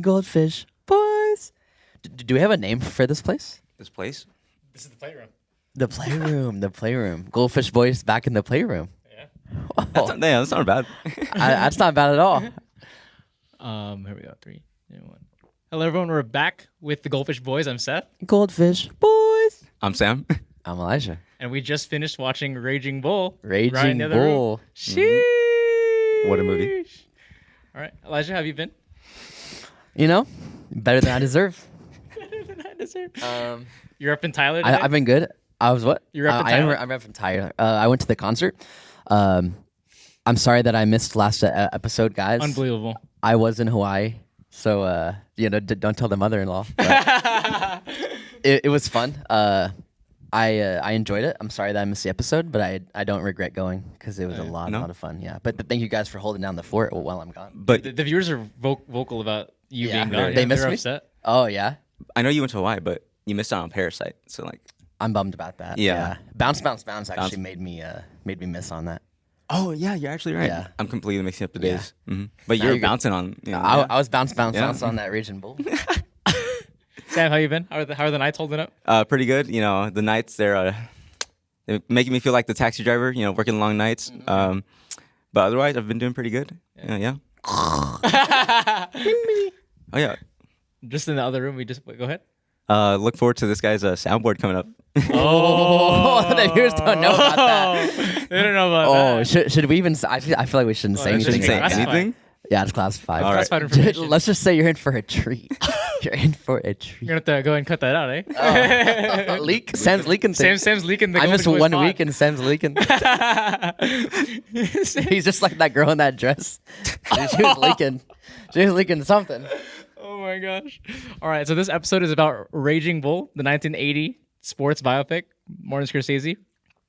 Goldfish boys. Do we have a name for this place? This place? This is the playroom. The playroom. The playroom. Goldfish boys back in the playroom. Yeah. That's not bad. That's not bad at all. Here we go. 3, 2, 1. Hello, everyone. We're back with the Goldfish Boys. I'm Seth. Goldfish boys. I'm Sam. I'm Elijah. And we just finished watching Raging Bull. Raging right in the other room. Bull. Sheesh. What a movie. All right. Elijah, how have you been? You know, better than I deserve. Better than I deserve. You're up in Tyler today? I've been good. I was what? You're up in Tyler? I'm up from Tyler. I went to the concert. I'm sorry that I missed last episode, guys. Unbelievable. I was in Hawaii, so don't tell the mother-in-law. It was fun. I enjoyed it. I'm sorry that I missed the episode, but I don't regret going because it was a lot of fun. Yeah, but thank you guys for holding down the fort while I'm gone. But The viewers are vocal about you being gone. They missed They're me? upset. Oh yeah, I know you went to Hawaii, but you missed out on Parasite. So like, I'm bummed about that. Yeah. Bounce actually made me miss on that. oh yeah, you're actually right. Yeah. I'm completely mixing up the Yeah. days. But Nah, you're you're good. bouncing on. You know, I was bounce Yeah. on that Raging Bull. Sam, how you been? How are the nights holding up? pretty good. You know, the nights they're making me feel like the taxi driver. You know, working long nights. But otherwise, I've been doing pretty good. Yeah. Oh yeah. Just in the other room. Go ahead. Look forward to this guy's soundboard coming up. Oh, the viewers don't know about that. They don't know about that. Should we even? I feel like we shouldn't say that anything. Shouldn't say like that. anything. Yeah, it's classified. All right. Classified information. Let's just say you're in for a treat. You're in for a treat. You're going to have to go ahead and cut that out, eh? Leak. Sam's leaking things. Sam's leaking the I missed Goldfish Boys 1 pod. week and Sam's leaking. He's just like that girl in that dress. She was leaking. She was leaking something. Oh my gosh. All right, so this episode is about Raging Bull, the 1980 sports biopic. Martin Scorsese,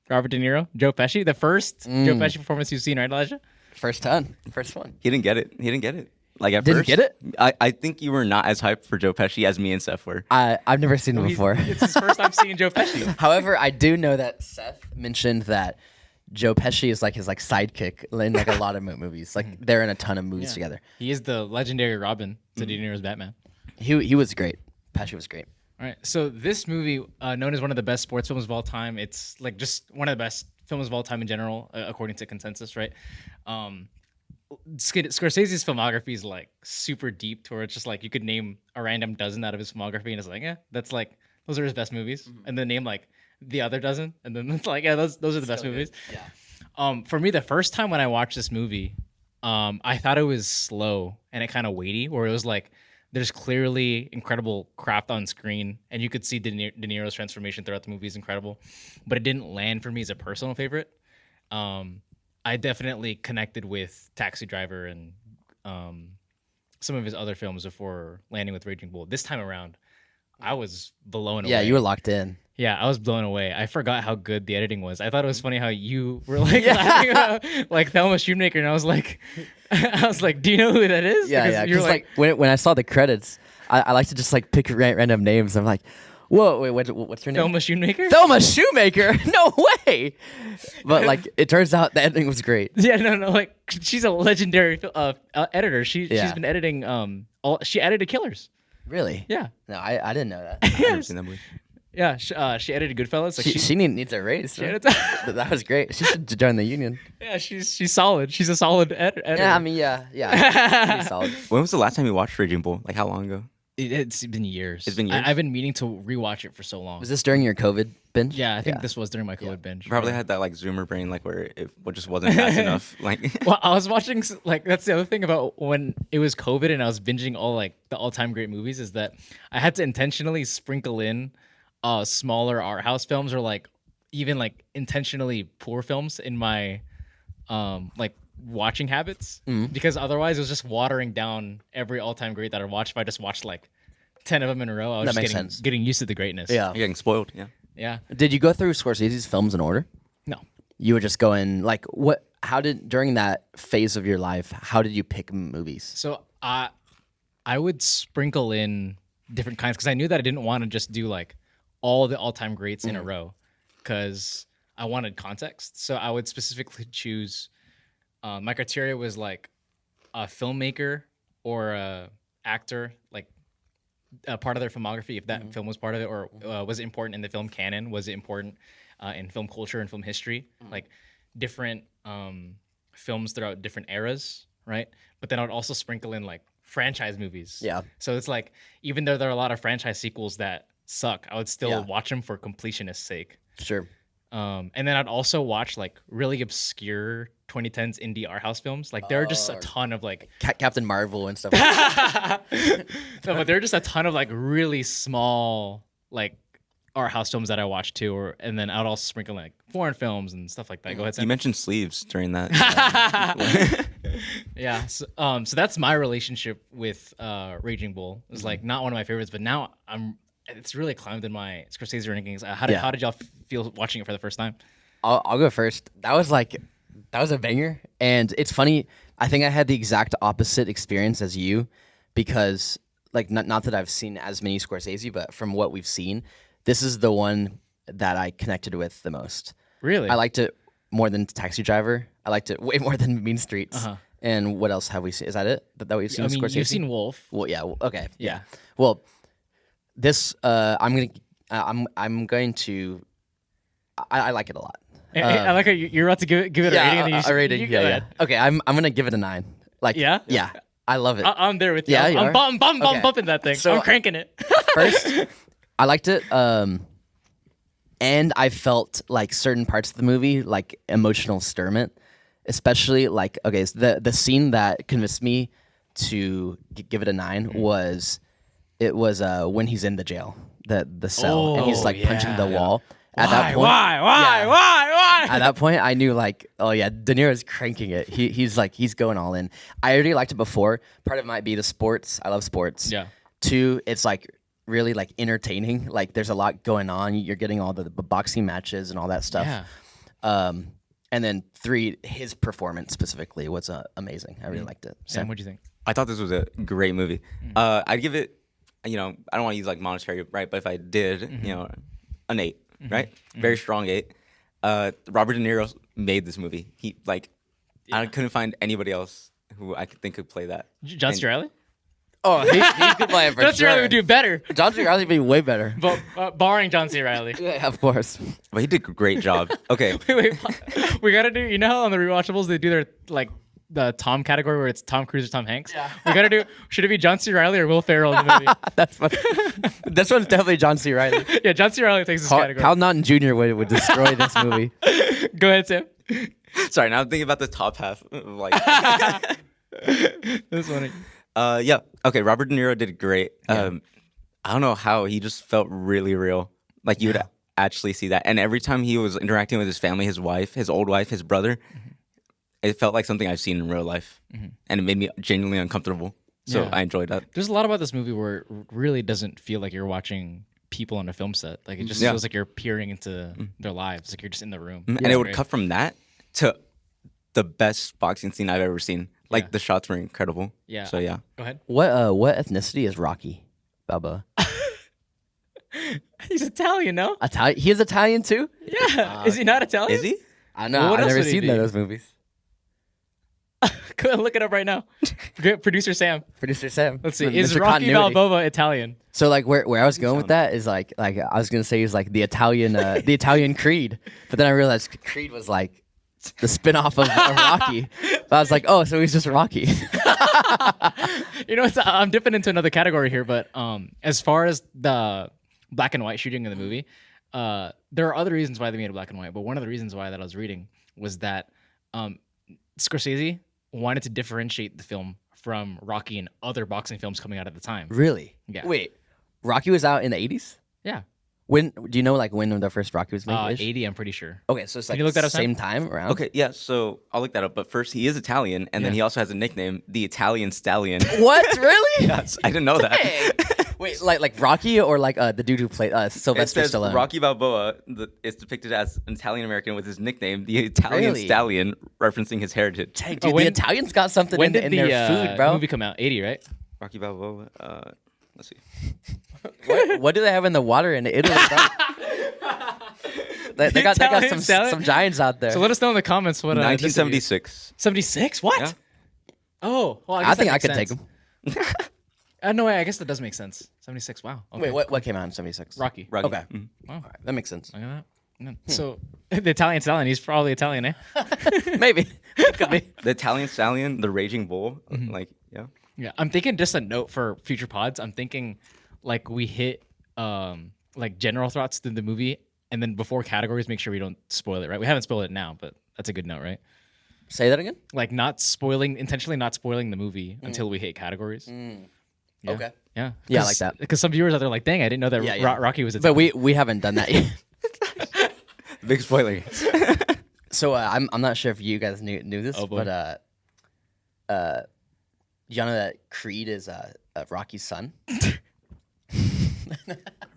Robert De Niro, Joe Pesci. The first Joe Pesci performance you've seen, right, Elijah? First one. He didn't get it. Like at Didn't first, get it? I think you were not as hyped for Joe Pesci as me and Seth were. I've never seen him before. It's his first time seeing Joe Pesci. However, I do know that Seth mentioned that Joe Pesci is like his sidekick in like a lot of movies. Like they're in a ton of movies together. He is the legendary Robin to De Niro's Batman. He was great. Pesci was great. All right, so this movie, known as one of the best sports films of all time, it's like just one of the best films of all time in general, according to consensus, right? Scorsese's filmography is like super deep, to where it's just like you could name a random dozen out of his filmography, and it's like, yeah, that's like those are his best movies, and then name like the other dozen, and then it's like, yeah, those are the best movies. Yeah. For me, the first time when I watched this movie, I thought it was slow and it kind of weighty, where it was like there's clearly incredible craft on screen, and you could see De Niro's transformation throughout the movie is incredible, but it didn't land for me as a personal favorite. I definitely connected with Taxi Driver and some of his other films before landing with Raging Bull. This time around, I was blown away. Yeah, you were locked in. Yeah, I was blown away. I forgot how good the editing was. I thought it was funny how you were like laughing about like Thelma Shoemaker, and I was like, do you know who that is? Yeah. You're Because when I saw the credits, I like to just like pick random names. I'm like, whoa, wait, what's her name? Thelma Shoemaker. Thelma Shoemaker? No way! But like, it turns out the editing was great. Yeah, no, like she's a legendary editor. She's been editing. She edited Killers. Really? Yeah, No, I didn't know that. I've never seen that movie. yeah. She edited Goodfellas. Like She needs a raise. she Huh? edited- That was great. She should join the union. yeah, she's solid. She's a solid editor. Yeah, I mean, yeah, pretty solid. When was the last time you watched Raging Bull? Like how long ago? It's been years. It's been years? I've been meaning to rewatch it for so long. Was this during your COVID binge? Yeah, I think this was during my COVID binge. Probably had that like Zoomer brain, like where it just wasn't fast enough. Like Well, I was watching like that's the other thing about when it was COVID and I was binging all like the all-time great movies is that I had to intentionally sprinkle in smaller art house films or like even like intentionally poor films in my like watching habits because otherwise it was just watering down every all-time great that I watched. If I just watched like 10 of them in a row, I was That just makes sense. getting used to the greatness. Yeah. you're getting spoiled. Yeah. Yeah. Did you go through Scorsese's films in order? No. You were just going like what? How did during that phase of your life? How did you pick movies? So I would sprinkle in different kinds because I knew that I didn't want to just do like all the all-time greats in a row because I wanted context. So I would specifically choose. My criteria was like a filmmaker or a actor, like part of their filmography, if that film was part of it, or was it important in the film canon? Was it important in film culture and film history? Like different films throughout different eras, right? But then I would also sprinkle in like franchise movies. Yeah. So it's like, even though there are a lot of franchise sequels that suck, I would still watch them for completionist's sake. Sure. And then I'd also watch like really obscure 2010s indie art house films. Like there are just a ton of like Captain Marvel and stuff. no, but there are just a ton of like really small like art house films that I watch too, and then I'd also sprinkle like foreign films and stuff like that. Go ahead, Sam. You mentioned sleeves during that. Yeah. So that's my relationship with Raging Bull. It's like not one of my favorites, but now it's really climbed in my Scorsese rankings. How did y'all feel watching it for the first time? I'll go first. That was a banger, and it's funny. I think I had the exact opposite experience as you, because like not that I've seen as many Scorsese, but from what we've seen, this is the one that I connected with the most. Really? I liked it more than Taxi Driver. I liked it way more than Mean Streets. Uh-huh. And what else have we seen? Is that it? That we've seen? I mean, Scorsese? you've seen Wolf. Well, yeah. Okay. Yeah. Well, this I'm going to. I like it a lot. I like how you're about to give it a rating. And A rating. Yeah. Okay, I'm gonna give it a 9. Like, yeah. I love it. I'm there with you. Yeah, you are? I'm bumping that thing. So, I'm cranking it. First, I liked it, and I felt like certain parts of the movie, like emotional stirment, especially like the scene that convinced me to give it a 9 was when he's in the jail, the cell, and he's like punching the wall. At that point, Why? At that point, I knew like, oh yeah, De Niro's cranking it. He's going all in. I already liked it before. Part of it might be the sports. I love sports. Yeah. 2, it's like really like entertaining. Like there's a lot going on. You're getting all the boxing matches and all that stuff. Yeah. And then 3, his performance specifically was amazing. I really liked it. Sam, what'd you think? I thought this was a great movie. I'd give it, I don't want to use like monetary, right? But if I did, an 8, right? Very strong 8. Robert De Niro made this movie. I couldn't find anybody else who I could think could play that. John C. Reilly? Oh, he could play it for John C. Reilly would do better. John C. Reilly would be way better. But barring John C. Reilly. Yeah, of course. But he did a great job. Okay. Wait. We gotta do. You know how on the rewatchables they do their like the Tom category where it's Tom Cruise or Tom Hanks. Yeah. We gotta do. Should it be John C. Reilly or Will Ferrell in the movie? That's funny. This one's definitely John C. Reilly. Yeah, John C. Reilly takes this category. Cal Naughton Jr. would destroy this movie. Go ahead, Sam. Sorry, now I'm thinking about the top half. Like, that's funny. Yeah. Okay. Robert De Niro did great. I don't know how he just felt really real. Like you would actually see that. And every time he was interacting with his family, his wife, his old wife, his brother, it felt like something I've seen in real life, and it made me genuinely uncomfortable. So I enjoyed that. There's a lot about this movie where it really doesn't feel like you're watching people on a film set. Like it just feels like you're peering into their lives. Like you're just in the room. And it would cut from that to the best boxing scene I've ever seen. Like the shots were incredible. Yeah. So yeah. Go ahead. What ethnicity is Rocky Balboa? He's Italian, no? Italian. He is Italian too. Yeah. Is he not Italian? Is he? I know. Well, I've never seen those movies. Go ahead, look it up right now. Producer Sam. Producer Sam. Let's see. Is Rocky Balboa Italian? So like where I was going with that is like I was gonna say he's like the Italian Creed, but then I realized Creed was like the spinoff of Rocky. But I was like, oh, so he's just Rocky. I'm dipping into another category here, but as far as the black and white shooting in the movie, there are other reasons why they made it black and white. But one of the reasons why that I was reading was that Scorsese wanted to differentiate the film from Rocky and other boxing films coming out at the time. Really? Yeah. Wait, Rocky was out in the 80s? Yeah. When do you know like when the first Rocky was made? 80, I'm pretty sure. Okay, so it's like you look that up, same time around. Okay, yeah. So I'll look that up. But first, he is Italian, and then he also has a nickname, the Italian Stallion. What? Really? Yes, I didn't know that. Wait, like Rocky or like the dude who played Sylvester Stallone? Rocky Balboa is depicted as an Italian American with his nickname, the Italian Stallion, referencing his heritage. Dang, dude, the Italians got something in their food, bro. When did the movie come out? 80, right? Rocky Balboa. Let's see. What do they have in the water in Italy, bro? they got some giants out there. So let us know in the comments what. 1976. 76? What? Yeah. Oh, well, I think I could take them. No, I guess that does make sense. 76. Wow. Okay. Wait, what came out in 76? Rocky. Rocky. Okay. Wow. All right, that makes sense. Look at that. Yeah. So the Italian stallion, he's probably Italian, eh? Maybe. Could be. The Italian Stallion, the Raging Bull, like yeah. Yeah. I'm thinking just a note for future pods. I'm thinking like we hit like general thoughts through the movie, and then before categories, make sure we don't spoil it, right? We haven't spoiled it now, but that's a good note, right? Say that again? Like intentionally not spoiling the movie until we hit categories. Yeah. Okay. Yeah. Yeah, I like that. Because some viewers out there are like, dang, I didn't know that Yeah, yeah. Rocky was But we haven't done that yet. Big spoiler. So I'm not sure if you guys knew this, Oh, boy. but you know that Creed is Rocky's son?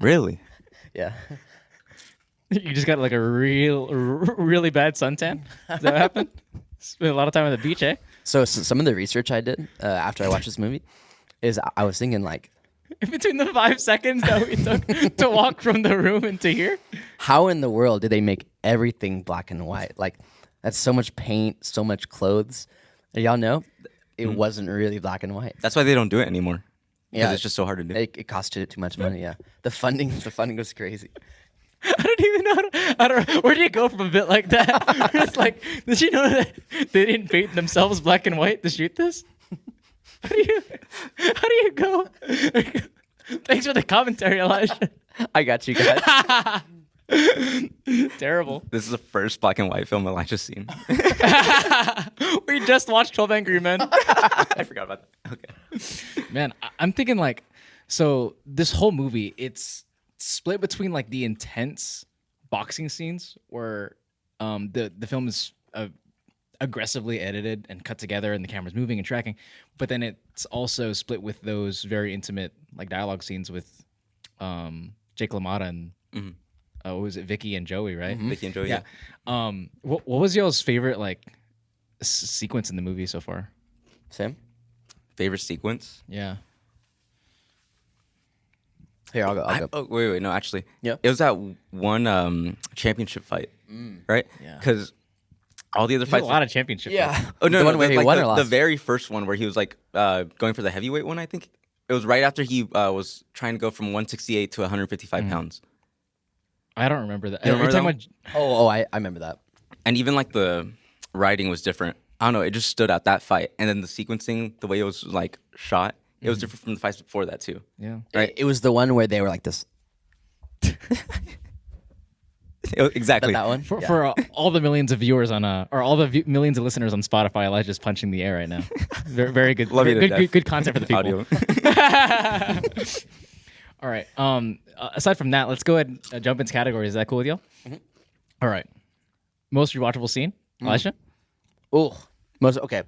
Really? Yeah. You just got like a really bad suntan? Does that happen? Spent a lot of time on the beach, eh? So some of the research I did after I watched this movie is I was thinking like, In between the 5 seconds that we took to walk from the room into here? how in the world did they make everything black and white? Like, that's so much paint, so much clothes. Y'all know it wasn't really black and white. That's why they don't do it anymore. Because Yeah. it's just so hard to do. It cost too much money. Yeah, the funding was crazy. I don't even know. I don't know. Where do you go from a bit like that? It's like, did you know that they didn't paint themselves black and white to shoot this? How do you go? Thanks for the commentary, Elijah. I got you guys. Terrible. This is the first black and white film Elijah's seen. We just watched 12 Angry Men. I forgot about that. Okay. Man, I'm thinking like, so this whole movie, it's split between like the intense boxing scenes where the film is aggressively edited and cut together and the camera's moving and tracking, but then it's also split with those very intimate like dialogue scenes with Jake LaMotta and what was it, Vicky and Joey, right? Vicky and Joey, yeah. What was y'all's favorite like sequence in the movie so far? Sam? Favorite sequence? Yeah. Here, I'll go. Oh, wait, no, actually. Yeah. It was that one championship fight, right? Yeah. Because all the other There's fights. a lot of championship fights. Yeah. Oh, no, The no, one where he like won the, or the lost? very first one where he was like going for the heavyweight one, I think. It was right after he was trying to go from 168 to 155 pounds. I don't remember that. You Are you remember talking that about Oh, I remember that. And even like the writing was different. I don't know. It just stood out, that fight. And then the sequencing, the way it was like shot, it was different from the fights before that too. yeah. Right. It was the one where they were like this. Exactly. That one. For, Yeah. for all the millions of viewers on or all the millions of listeners on Spotify, Elijah's punching the air right now. Very, very good. Love you to good, death. good content for the people. Audio. All right. Aside from that, let's go ahead and jump into categories. Is that cool with y'all? All right. Most rewatchable scene, Elijah? Oh, most okay.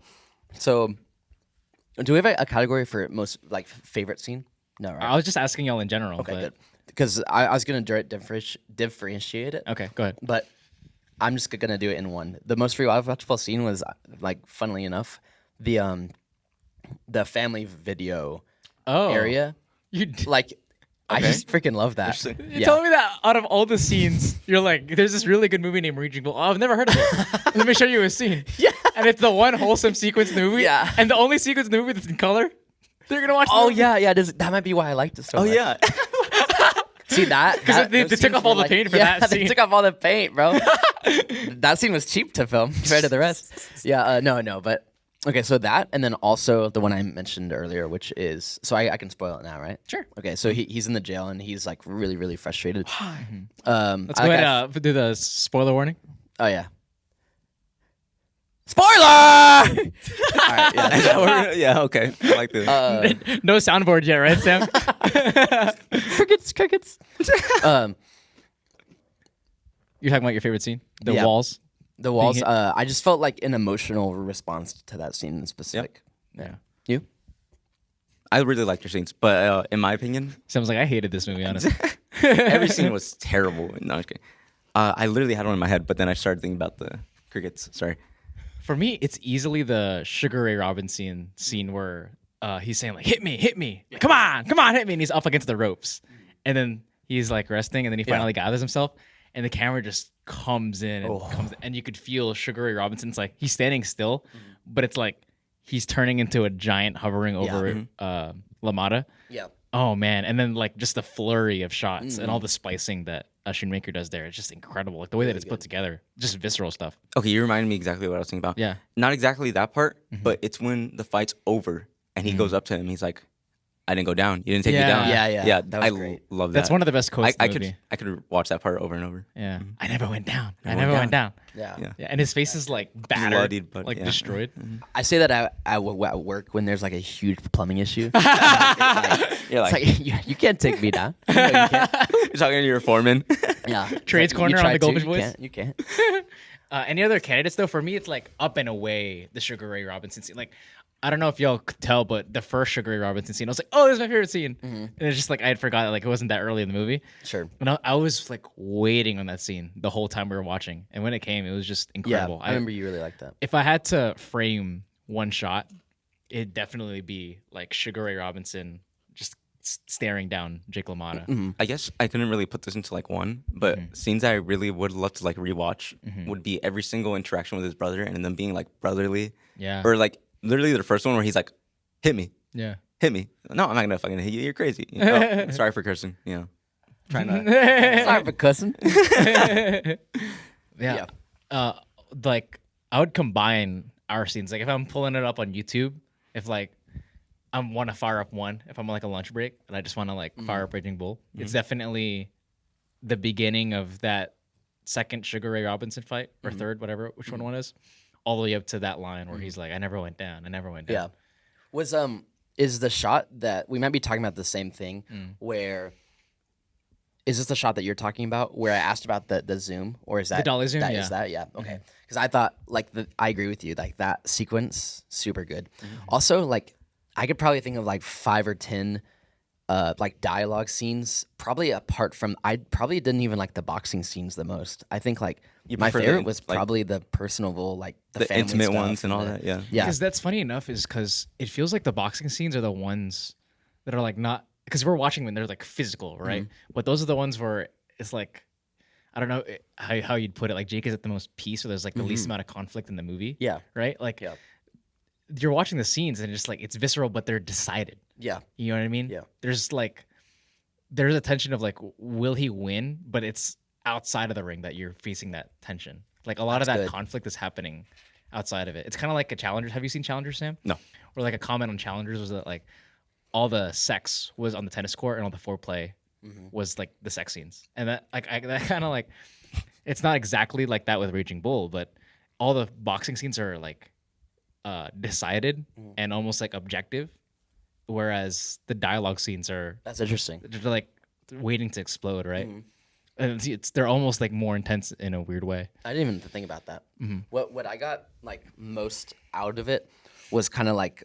So, do we have a category for most like favorite scene? No, right? I was just asking y'all in general. Okay, but, good. Because I was gonna differentiate it. Okay, go ahead. But I'm just gonna do it in one. The most rewatchable scene was like, funnily enough, the family video Oh, area. You Like, I just freaking love that. Interesting. You're telling me that out of all the scenes, you're like, there's this really good movie named Raging Bull. Oh, I've never heard of it. Let me show you a scene. Yeah. And it's the one wholesome sequence in the movie. Yeah. And the only sequence in the movie that's in color. They're gonna watch. The Oh movie. yeah. That might be why I liked it so Oh, much. yeah. See that? Because they those took scenes off all were the paint for yeah, that they scene. took off all the paint, bro. That scene was cheap to film compared to the rest. Yeah, no, but okay. So that, and then also the one I mentioned earlier, which is I can spoil it now, right? Sure. Okay, so he's in the jail and he's like really really frustrated. Let's go ahead do the spoiler warning. Oh yeah. Spoiler! All right, yeah. Yeah, okay. I like this. No soundboard yet, right, Sam? Crickets. You're talking about your favorite scene, the Yeah. walls. The walls. hit. I just felt like an emotional response to that scene in specific. Yeah. You? I really liked your scenes, but in my opinion, Sounds like I hated this movie, honestly. every scene was terrible. No, I'm just kidding. I literally had one in my head, but then I started thinking about the crickets. Sorry. For me, it's easily the Sugar Ray Robinson scene where he's saying like, hit me, come on, hit me. And he's up against the ropes. And then he's like resting and then he finally gathers himself and the camera just comes in and you could feel Sugar Ray Robinson's like, he's standing still, but it's like he's turning into a giant hovering over LaMotta. Yeah. Oh man, and then like just the flurry of shots and all the splicing that Shoemaker does there, it's just incredible. Like the way that it's put together, just visceral stuff. Okay, you reminded me exactly what I was thinking about. Yeah. Not exactly that part, but it's when the fight's over and he goes up to him. He's like, "I didn't go down. You didn't take me down." Yeah. That was great. Love that. That's one of the best quotes. I in the movie. could watch that part over and over. Yeah, I never went down. I never went down. Yeah. Yeah, and his face is like battered, Bloodied, but like yeah. destroyed. I say that at work when there's like a huge plumbing issue. You're It's like, like you can't take me down. You know you can't. you're talking to your foreman. Yeah. Trades Like, corner you on tried the Goldfish to, Boys? You can't. Any other candidates though? For me, it's like up and away the Sugar Ray Robinson scene. Like, I don't know if y'all could tell, but the first Sugar Ray Robinson scene, I was like, oh, this is my favorite scene. And it's just like I had forgotten, like it wasn't that early in the movie. Sure. And I was like waiting on that scene the whole time we were watching, and when it came, it was just Yeah. incredible. I remember you really liked that. If I had to frame one shot, it'd definitely be like Sugar Ray Robinson just staring down Jake LaMotta. I guess I couldn't really put this into like one, but scenes I really would love to like rewatch would be every single interaction with his brother and them being like brotherly. Yeah. Or like literally the first one where he's like, "Hit me, Yeah. hit me." No, I'm not gonna fucking hit you. You're crazy. You know? Oh, sorry for cursing. You know, trying to. Sorry for cussing. Yeah. Like I would combine our scenes. Like if I'm pulling it up on YouTube, if like I want to fire up one, if I'm on like a lunch break and I just want to like fire up Raging Bull, it's definitely the beginning of that second Sugar Ray Robinson fight or third, whatever, which one is, all the way up to that line where he's like, "I never went down. I never went down." Yeah. Was is the shot that we might be talking about the same thing where is this the shot that you're talking about where I asked about the zoom or is that dolly zoom? that Yeah. is that? Yeah. Okay. Because I thought like I agree with you, like that sequence, super good. Also, like I could probably think of like 5 or 10 like dialogue scenes, probably apart from I probably didn't even like the boxing scenes the most. I think like You my prefer the, favorite was like, probably the personal, like the family intimate stuff ones and all the- that. Yeah. Yeah. Because that's funny enough, is because it feels like the boxing scenes are the ones that are like not, because we're watching when they're like physical, right? But those are the ones where it's like, I don't know how you'd put it. Like Jake is at the most peace, or there's like the least amount of conflict in the movie. Yeah. Right? Like Yeah. you're watching the scenes and it's like it's visceral, but they're decided. Yeah. You know what I mean? Yeah. There's a tension of like, will he win? But it's outside of the ring that you're facing that tension. Like a lot of That's that good. conflict is happening outside of it. It's kind of like a Challengers. Have you seen Challengers, Sam? No. Or like a comment on Challengers was that like all the sex was on the tennis court and all the foreplay was like the sex scenes. And that like that kind of like, it's not exactly like that with Raging Bull, but all the boxing scenes are like decided and almost like objective, whereas the dialogue scenes are That's interesting. they're like waiting to explode, right? And they're almost like more intense in a weird way. I didn't even think about that. What I got like most out of it was kind of like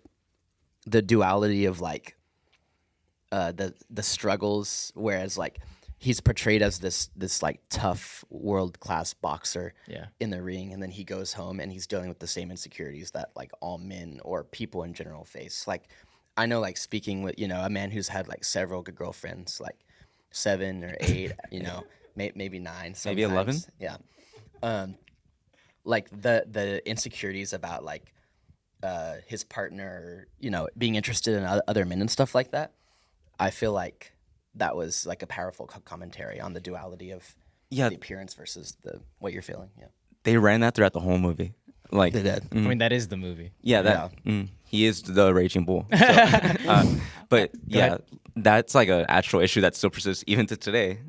the duality of like the struggles, whereas like he's portrayed as this like tough world class boxer Yeah. in the ring, and then he goes home and he's dealing with the same insecurities that like all men or people in general face. Like I know, like speaking with a man who's had like several good girlfriends, like 7 or 8, maybe 9, Maybe 11? sometimes. Yeah. Like the insecurities about like his partner, being interested in other men and stuff like that. I feel like that was like a powerful commentary on the duality of Yeah. the appearance versus what you're feeling. Yeah, They ran that throughout the whole movie. Like, they did. I mean, that is the movie. yeah, he is the Raging Bull. So, but yeah, ahead. that's like an actual issue that still persists even to today.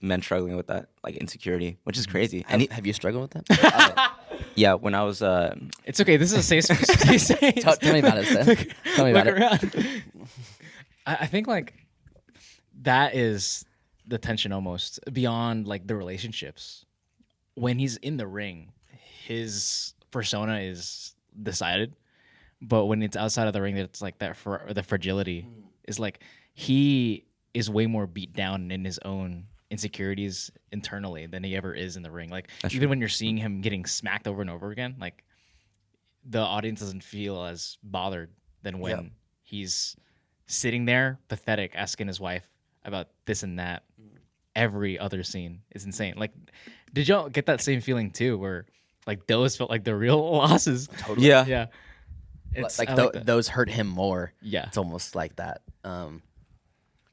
Men struggling with that, like insecurity, which is crazy. And Have you struggled with that? yeah, when I was It's okay. This is a safe space. Tell me about it, Seth. Tell me Look about it. around. I think like that is the tension almost beyond like the relationships. When he's in the ring, his persona is decided, but when it's outside of the ring, it's like that the fragility is like he is way more beat down in his own insecurities internally than he ever is in the ring. Like even when you're seeing him getting smacked over and over again, like the audience doesn't feel as bothered than when he's sitting there pathetic asking his wife about this and that. Every other scene is insane. Like, did y'all get that same feeling too, where like those felt like the real losses? Totally. yeah, Yeah. It's like I like that. those hurt him more. Yeah. It's almost like that.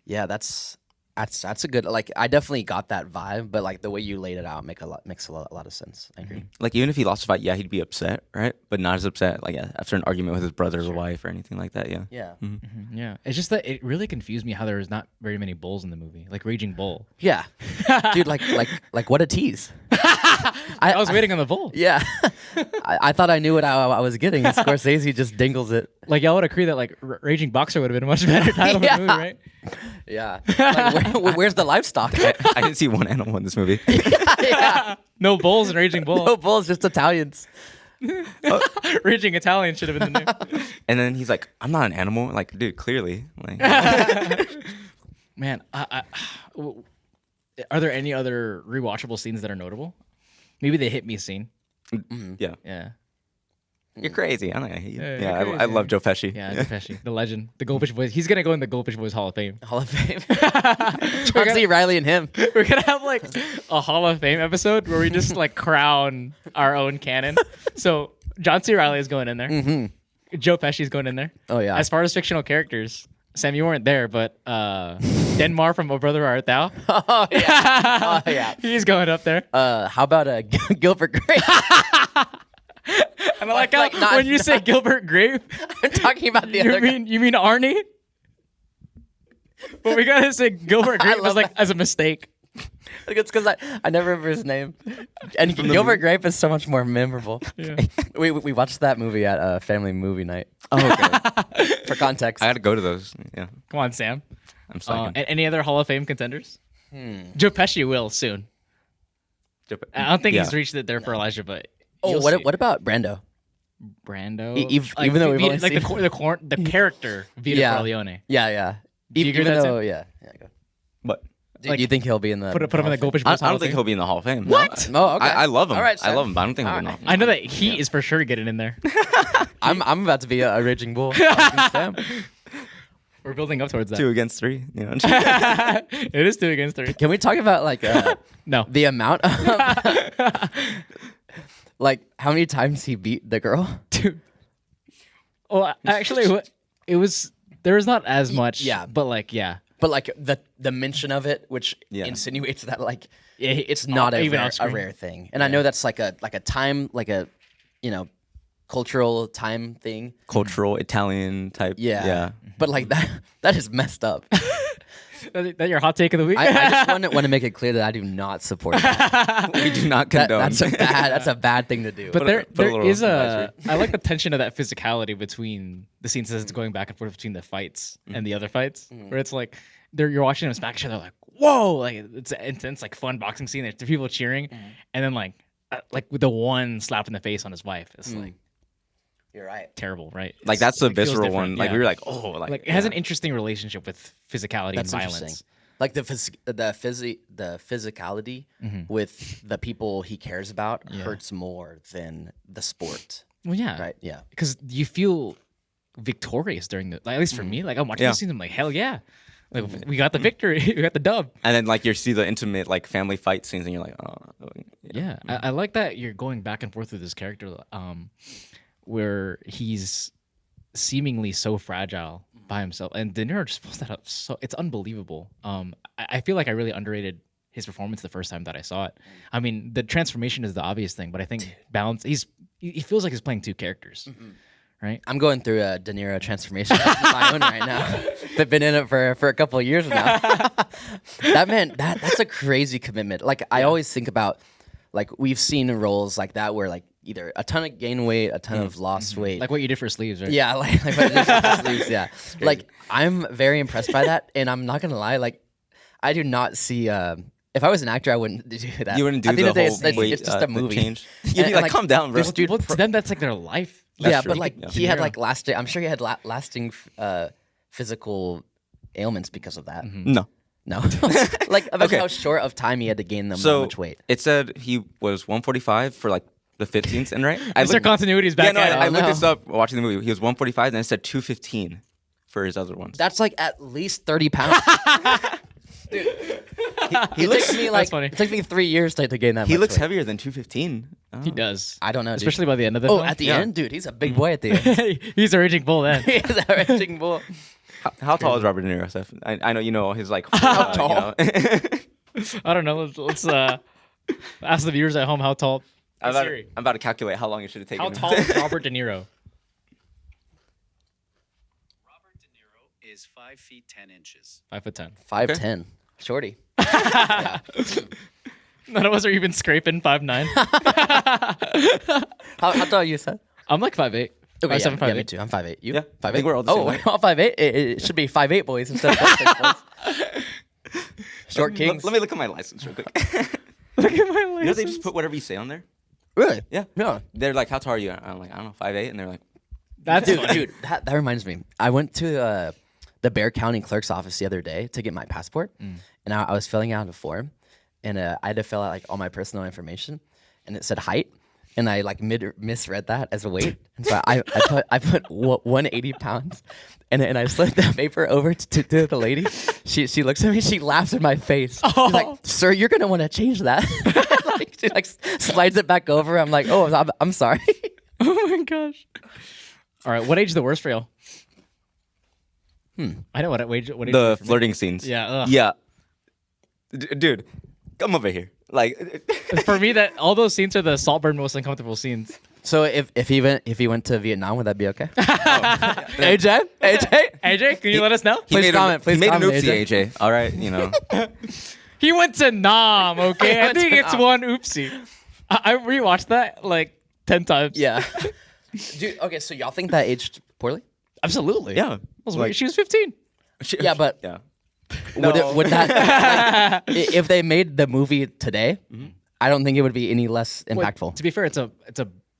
Yeah, that's a good, like, I definitely got that vibe, but like the way you laid it out makes a lot of sense. I agree. Like even if he lost a fight, yeah, he'd be upset, right? But not as upset like after an argument with his brother or wife or anything like that. Yeah. Yeah. Yeah, it's just that it really confused me how there was not very many bulls in the movie, like Raging Bull. Yeah. Dude, like what a tease. I was waiting on the bull. Yeah. I thought I knew what I was getting. Scorsese just dingles it. Like y'all would agree that like Raging Boxer would have been a much better title for the movie, right? Yeah. Like, where's the livestock? I didn't see one animal in this movie. Yeah. No bulls and Raging Bull. No bulls, just Italians. Raging Italian should have been the name. And then he's like, "I'm not an animal." Like, dude, clearly. Like, Man, are there any other rewatchable scenes that are notable? Maybe the hit me scene. yeah, Yeah. you're crazy. I hate you. Yeah, Yeah, you're I crazy. love Joe Pesci. Yeah, Joe Pesci, the legend, the Goldfish Boys. He's gonna go in the Goldfish Boys Hall of Fame. Hall of Fame. John C. Riley and him. We're gonna have like a Hall of Fame episode where we just like crown our own canon. So John C. Riley is going in there. Joe Pesci's going in there. Oh, yeah. As far as fictional characters, Sam, you weren't there, but Denmar from O Brother Art Thou. Oh, yeah. Oh, yeah. He's going up there. How about Gilbert Grape? And I like how like, not- when you say Gilbert Grape, I'm talking about the other guy. you mean Arnie? But we gotta say Gilbert Grape love as a mistake. Like, it's because I never remember his name. And Gilbert Grape is so much more memorable. Yeah. We watched that movie at family movie night. Oh, okay. For context. I got to go to those. Yeah, Come on, Sam. I'm sorry. Any other Hall of Fame contenders? Joe Pesci will soon. I don't think he's reached it there for Elijah, but you'll see. what about Brando? Brando? Even though we've only like seen- the character Vito Yeah. Corleone. Yeah. Do you agree Even with that, though, Sam? yeah. Go. But Do Like, you think he'll be in the Put him in the Goldfish I Boys Hall don't of think Fame? he'll be in the Hall of Fame. What? Oh, okay. I love him. All right, I love him, Seth. but I don't think he'll be in the All Hall of Fame. I know that he is for sure getting in there. I'm about to be a raging bull. Sam. We're building up towards that. 2 against 3. You know? It is 2 against 3. Can we talk about like No. the amount of like how many times he beat the girl? Dude. Well, actually, it was there was not as much. Yeah. But like, yeah. But like the mention of it, which Yeah. insinuates that like Yeah, it's not even a off screen. rare thing. And I know that's like a time, like a cultural time thing. Cultural Italian type. Yeah. Yeah. But like that is messed up. That your hot take of the week? I just want to make it clear that I do not support that. We do not condone. That's a bad thing to do. But Put a there little is advisory. I like the tension of that physicality between the scenes that's going back and forth between the fights and the other fights, where it's like you're watching them smack each other, like whoa, like it's an intense, like fun boxing scene. There's people cheering, and then like with the one slap in the face on his wife, it's like You're right. terrible, right? Like that's the it feels visceral different, one. Like yeah. we were like, oh, like Like it has an interesting relationship with physicality That's and interesting. violence. Like the physicality with the people he cares about hurts more than the sport. Well, yeah, Right? Yeah. because you feel victorious during the, like, at least for me, like I'm watching Yeah. the scenes, I'm like, hell yeah, like we got the victory, we got the dub. And then like you see the intimate like family fight scenes, and you're like, oh, Yeah, I like that you're going back and forth with this character, where he's seemingly so fragile by himself, and De Niro just pulls that up. So it's unbelievable. I feel like I really underrated his performance the first time that I saw it. I mean, the transformation is the obvious thing, but I think balance. He feels like he's playing two characters, right? I'm going through a De Niro transformation of my own right now. I've been in it for a couple of years now. That man, that's a crazy commitment. Like I always think about, like we've seen roles like that where like either a ton of gain weight, a ton of lost weight. Like what you did for Sleeves, right? Yeah, like what it is with the sleeves, yeah. Like I'm very impressed by that, and I'm not gonna lie, like I do not see. If I was an actor, I wouldn't do that. You wouldn't do At the the end of the whole day, weight, it's just a the movie. change. You'd be like, calm down, bro. this dude Well, to them, that's like their life. yeah, true. but like Yeah. he had like lasting. I'm sure he had lasting physical ailments because of that. No. No, like imagine Okay. how short of time he had to gain them that So much weight. it said he was 145 for like the 15th, and right? Mr. Continuity is back Yeah, no, at it. I looked no. this up watching the movie. He was 145, and it said 215 for his other ones. That's like at least 30 pounds. He looks It took me 3 years to gain that. he much looks weight. heavier than 215. Oh. He does. I don't know, dude. Especially by the end of the Oh, film. at the Yeah. end, dude, he's a big boy at the end. He's a raging bull then. He's a raging bull. How tall is Robert De Niro, Seth? I know you know his like. How tall? I don't know. Let's ask the viewers at home how tall. I'm Siri. about to calculate how long it should have taken. How him. tall is Robert De Niro? Robert De Niro is 5 feet 10 inches. 5'10". 5'10", shorty. None of us are even scraping 5'9". How tall are you, Seth? I'm like 5'8". Okay, 5'7", yeah, me 5'8". too. I'm 5'8". You? Yeah, 5'8"? I think we're all the oh, same we're height. all 5'8". It should be 5'8", boys, instead of 5'6", boys. Short kings. Let me look at my license real quick. Look at my You know they just put whatever you say on there. Really? Yeah. Yeah. They're like, how tall are you? I'm like, I don't know, 5'8", and they're like, That's Dude, funny. dude, that reminds me. I went to the Bexar County clerk's office the other day to get my passport, and I was filling out a form, and I had to fill out like all my personal information, and it said height, and I like misread that as a weight, and so I put 180 pounds, and I slid the paper over to the lady. She looks at me, she laughs in my face. She's like, "Sir, you're gonna want to change that." Like, she like slides it back over. I'm like, "Oh, I'm sorry." Oh my gosh. All right, what age is the worst for y'all? I know what age. What age the for me. flirting scenes. Yeah, ugh. Yeah. Dude, come over here. Like, For me, that all those scenes are the Saltburn most uncomfortable scenes. So if he went to Vietnam, would that be okay? AJ, AJ, can you let us know? Please made comment, He please made an comment, oopsie, AJ. All right, you know. He went to Nam. Okay, I went think to it's Nam. one oopsie. I rewatched that like 10 times. Yeah. Dude, okay, so y'all think that aged poorly? absolutely. Yeah. She was 15. Yeah, but Yeah. would that like, if they made the movie today? I don't think it would be any less impactful. To be fair, it's a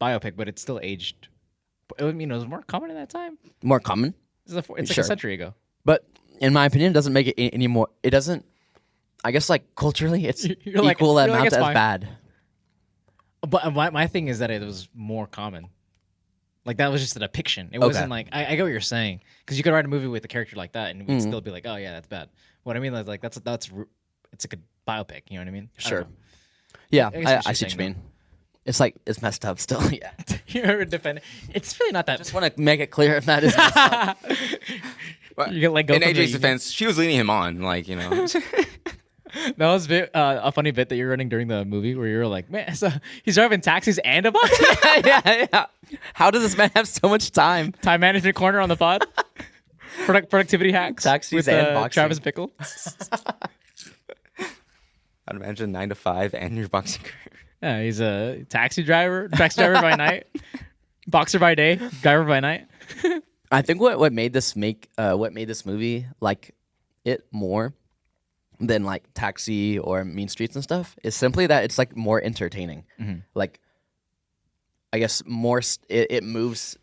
biopic, but it's still aged. I mean, it was more common in that time. More common, It's like Sure. a century ago. but in my opinion, it doesn't make it any more. It doesn't. I guess like culturally, it's You're like- equal you're like, amount it's as fine. bad. But my thing is that it was more common. Like that was just a depiction. It wasn't like I get what you're saying because you could write a movie with a character like that and we'd still be like, oh yeah, that's bad. What I mean is like it's like a biopic. You know what I mean? I don't Sure. know. Yeah, I guess I what you're see what you saying, mean. It's like it's messed up still. Yeah, You're a defender. It's really not that. just want to make it clear if that is messed up. You get like go In from the- AJ's defense, she was leading him on, like, you know. That was a funny bit that you're running during the movie where you're like, man, so he's driving taxis and a box. yeah. How does this man have so much time? Time management corner on the pod. Productivity hacks. Taxis with and boxing. Travis Bickle. I'd imagine 9 to 5 and your boxing career. Yeah, he's a taxi driver by night, boxer by day, driver by night. I think what made this movie like it more than like Taxi or Mean Streets and stuff is simply that it's like more entertaining. Like, I guess it moves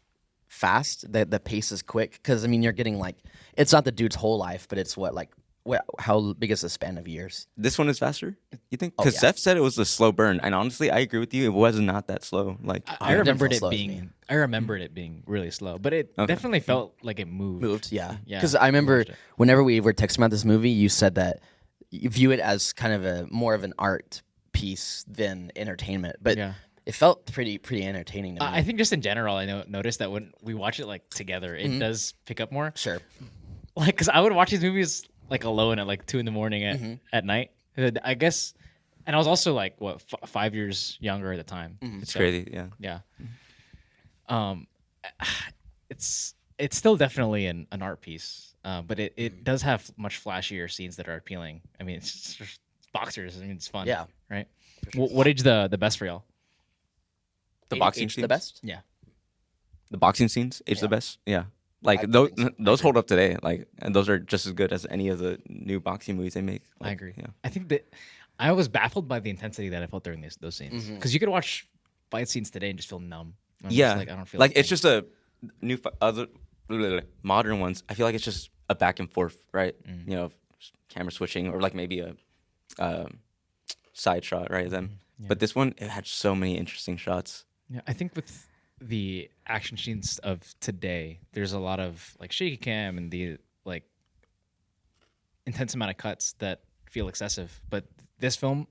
fast. The pace is quick because I mean you're getting like it's not the dude's whole life, but it's how big is the span of years? This one is faster, you think? Because yeah. Seth said it was a slow burn, and honestly, I agree with you. It was not that slow. Like, I it didn't remembered feel it slow to me. being. I remembered it being really slow, but it definitely felt like it moved. Moved, yeah. Yeah, Because I remember watched it. whenever we were texting about this movie, you said that you view it as kind of more of an art piece than entertainment, but Yeah. it felt pretty entertaining to me. I think just in general, I noticed that when we watch it like together, it does pick up more. Sure. Like, because I would watch these movies like alone at like 2 a.m. at night. I guess, and I was also like 5 years younger at the time. it's crazy, yeah. Yeah. It's still definitely an art piece, but it does have much flashier scenes that are appealing. I mean, it's just boxers. I mean, it's fun. Yeah. Right. What age the best for y'all? The boxing H scenes? the best? Yeah. The boxing scenes, age the best? Yeah. Like, those hold up today. Like, and those are just as good as any of the new boxing movies they make. Like, I agree. Yeah. I think that I was baffled by the intensity that I felt during those scenes because you could watch fight scenes today and just feel numb. I'm just Yeah. like I don't feel like the it's same. just a new other modern ones. I feel like it's just a back and forth, right? You know, camera switching or like maybe a side shot, right? Them. But this one, it had so many interesting shots. Yeah, I think with the action scenes of today, there's a lot of like shaky cam and the like intense amount of cuts that feel excessive. But this film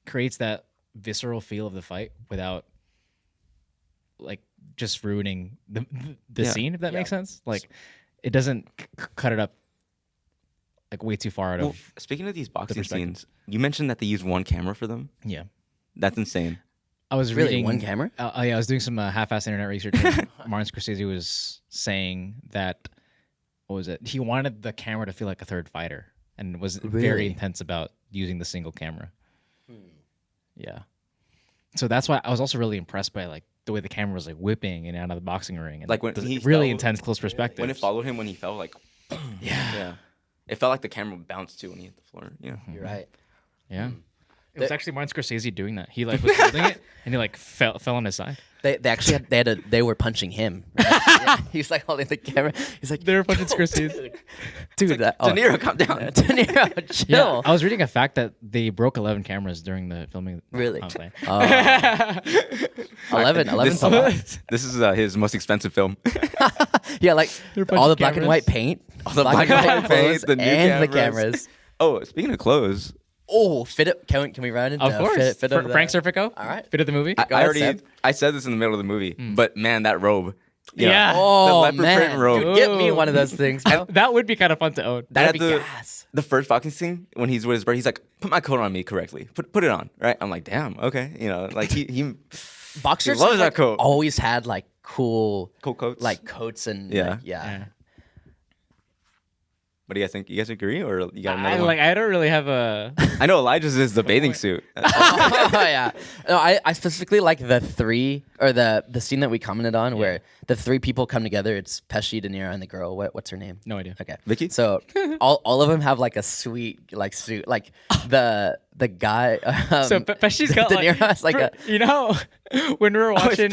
creates that visceral feel of the fight without like just ruining the scene, if that makes sense. Like it doesn't cut it up like way too far out of. Speaking of these boxing scenes, you mentioned that they use one camera for them. Yeah. That's insane. I was Really, reading one camera? I was doing some half-assed internet research. And Martin Scorsese was saying that what was it? He wanted the camera to feel like a third fighter, and was very Really? intense about using the single camera. Yeah. So that's why I was also really impressed by like the way the camera was like whipping in and out of the boxing ring, and Like when the he really fell- intense close perspective. When it followed him when he fell, like yeah, it felt like the camera bounced too when he hit the floor. Yeah, You're right. Yeah. It was actually Martin Scorsese doing that. He like was holding it and he like fell on his side. They actually they were punching him. Right? Yeah, he's like holding the camera. He's like, They were punching Scorsese. dude, that, De Niro, calm down. De Niro, chill. Yeah, I was reading a fact that they broke 11 cameras during the filming. Really? I'm playing. 11 This, a lot. this is his most expensive film. Yeah, like punching all the black and cameras. white paint, All the black and white paint, clothes, the new and the cameras. cameras. Oh, speaking of clothes, Oh, fit it. Can we run into Of course. fit of Frank the- Serpico. All right. Fit of the movie. I ahead, already Seth. I said this in the middle of the movie, but man, that robe. you know, Yeah. the Oh leopard man, print robe. Dude, get me Ooh. one of those things, bro. That would be kind of fun to own. That'd be the, gas. the first boxing scene when he's with his brother, he's like, "Put my coat on me correctly. Put it on, right?" I'm like, "Damn, okay." You know, like he Boxers loves have, that like, coat. always had like cool coats. like coats and Yeah. like, yeah. Yeah. What do you guys think? You guys agree, or you got another I, one? like I don't really have a. I know Elijah's is the bathing suit. Oh yeah. No, I specifically like the three or the scene that we commented on where the three people come together. It's Pesci, De Niro, and the girl. What's her name? No idea. Okay. Vicky? So all of them have like a sweet like suit. Like the guy. So Pesci's got De like, Niro has like a you know, when we were watching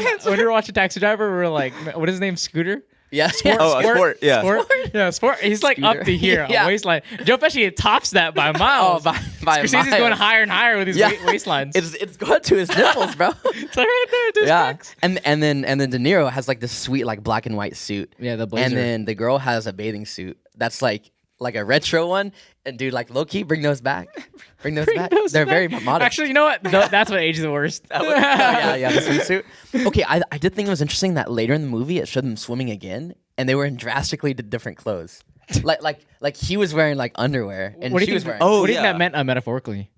Taxi Driver, we were like, what is his name? Scooter. yeah. Sport, yeah. Sport. He's like up to here, Yeah. waistline. Joe Pesci tops that by miles. by Scorsese's miles. going higher and higher with his Yeah. waistlines. It's going to his nipples, bro. It's like right there. There's Yeah, pecs. and then De Niro has like this sweet like black and white suit. Yeah, the blazer. And then the girl has a bathing suit that's like a retro one. And dude, like low key, bring those back. Bring those back. They're very modern. Actually, you know what? That's what ages the worst. yeah, the swimsuit. Okay, I did think it was interesting that later in the movie it showed them swimming again, and they were in drastically different clothes. like he was wearing like underwear, and What do she you was think? wearing What do you think yeah. that meant metaphorically?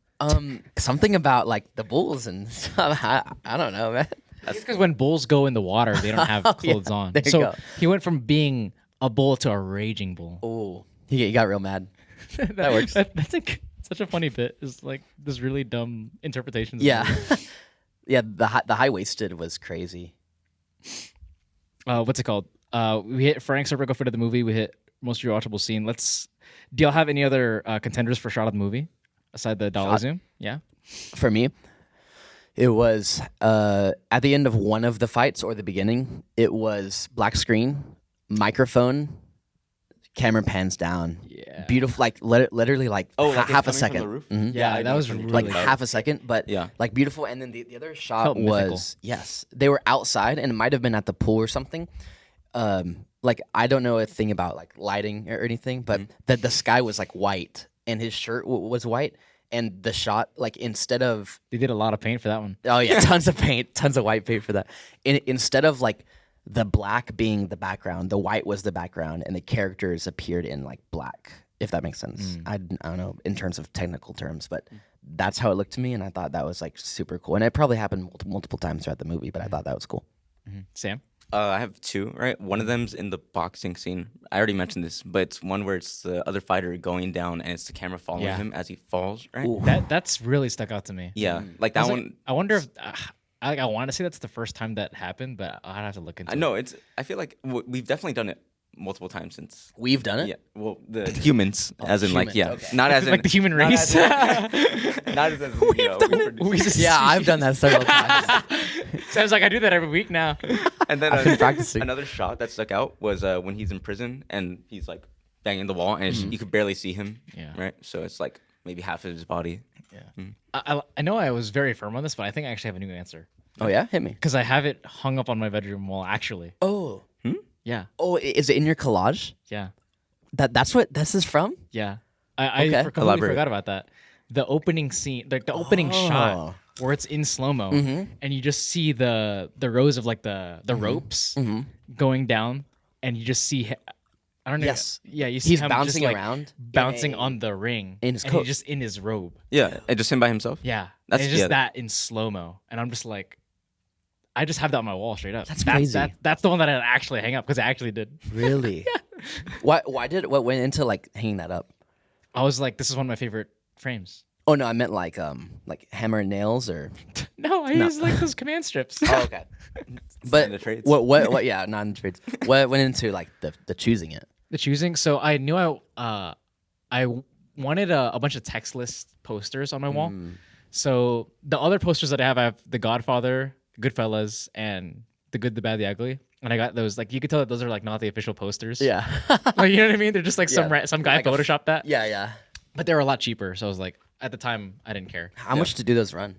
something about like the bulls and stuff. I don't know, man. It's because when bulls go in the water, they don't have clothes on. there you So go. he went from being a bull to a raging bull. Oh, he got real mad. that works. That's such a funny bit. It's like this really dumb interpretations. of Yeah, the movie. yeah. The high waisted was crazy. What's it called? We hit Frank Serpico fit of the movie. We hit most rewatchable scene. Do y'all have any other contenders for shot of the movie aside the dollar Shot? zoom? Yeah. For me, it was at the end of one of the fights or the beginning. It was black screen, microphone, camera pans down. Yeah. Beautiful, like literally like, like it's half a coming from second. the roof? Mhm. Yeah, I that know was which one you're really Like talking half a second, but Yeah. like beautiful. And then the other shot Felt mythical. was yes, they were outside and it might have been at the pool or something. Like I don't know a thing about like lighting or anything, but the sky was like white and his shirt was white. And the shot, like instead of They did a lot of paint for that one. oh yeah, tons of paint, tons of white paint for that. Instead of like the black being the background, the white was the background, and the characters appeared in like black. If that makes sense, I don't know in terms of technical terms, but that's how it looked to me, and I thought that was like super cool. And it probably happened multiple times throughout the movie, but I thought that was cool. Sam? I have two, right? One of them's in the boxing scene. I already mentioned this, but it's one where it's the other fighter going down and it's the camera following Yeah. him as he falls, right? Ooh. That's really stuck out to me. Yeah, like I that was one. like, I wonder if I want to say that's the first time that happened, but I'll have to look into I it. know it's. I feel like we've definitely done it multiple times since. We've done it. Yeah, well, the humans, as in like, humans, yeah, okay. not as in like the human not race. as not as in, you know, we produce- Yeah, I've done that several times. Sam's like, I do that every week now. And then I've been practicing. another shot that stuck out was when he's in prison and he's like banging the wall and it's, you could barely see him. Yeah. Right. So it's like maybe half of his body. I know I was very firm on this, but I think I actually have a new answer Oh yeah, hit me. because I have it hung up on my bedroom wall. Actually, Oh, yeah, is it in your collage? yeah, That's what this is from? yeah. I Okay. completely Elaborate. forgot about that. The opening scene, like the opening shot where it's in slow mo, and you just see the rows of like the ropes going down, and you just see. I don't know. Yes. Yeah, you see He's him bouncing just, like, around bouncing on the ring, in his and coat. he's just in his robe. Yeah, and just him by himself. Yeah, That's- and it's just yeah. that in slow mo, and I'm just like, I just have that on my wall straight up. That's crazy. That's the one that I actually hang up because I actually did. Really? What went into like hanging that up? I was like, this is one of my favorite frames. Oh no, I meant like hammer and nails or. No, I use like those command strips. Oh, okay. But in the trades. what? Yeah, not in the trades. What went into like the choosing it? The choosing. So I knew I wanted a bunch of text list posters on my wall. So the other posters that I have The Godfather, Goodfellas, and The Good, the Bad, the Ugly. And I got those. Like you could tell that those are like not the official posters. Yeah. Like, you know what I mean? They're just like Yeah. some guy Like a f- photoshopped that. yeah. But they were a lot cheaper. So I was like, at the time, I didn't care. How much to do those run?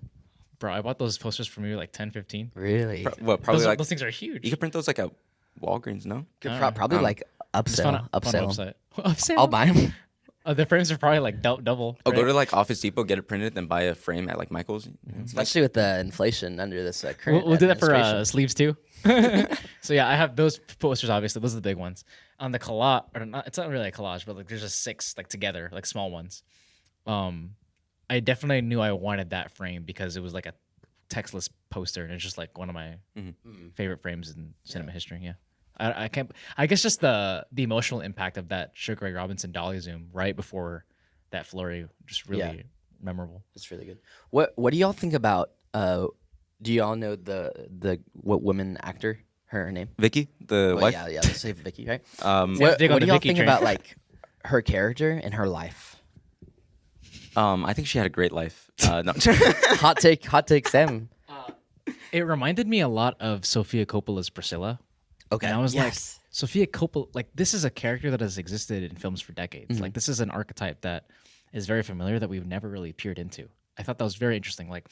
Bro, I bought those posters for maybe like 10, 15. Really? Probably like Those things are huge. you could print those like at Walgreens, no? Probably like Just found upsell. a fun Upsell. website. Upsell? I'll buy them. The frames are probably like double. Or go right? to like Office Depot, get it printed, then buy a frame at like Michael's. Especially with the inflation under this current. We'll do that for administration. sleeves too. So yeah, I have those posters. Obviously, those are the big ones. On the collage, or not, it's not really a collage, but like there's just 6 like together, like small ones. I definitely knew I wanted that frame because it was like a textless poster, and it's just like one of my favorite frames in cinema history. Yeah, I can't. I guess just the emotional impact of that Sugar Ray Robinson dolly zoom right before that flurry, just really memorable. It's really good. What do y'all think about? Do y'all know the what woman actor? Her name? Vicky, the Well, wife. yeah. Let's say Vicky, right? Yeah, dig on What do the y'all Vicky think train. about like her character and her life? I think she had a great life. No. Hot take, Sam. It reminded me a lot of Sofia Coppola's Priscilla. Okay. And I was Yes. like, Sofia Coppola, like this is a character that has existed in films for decades. Like this is an archetype that is very familiar that we've never really peered into. I thought that was very interesting. Like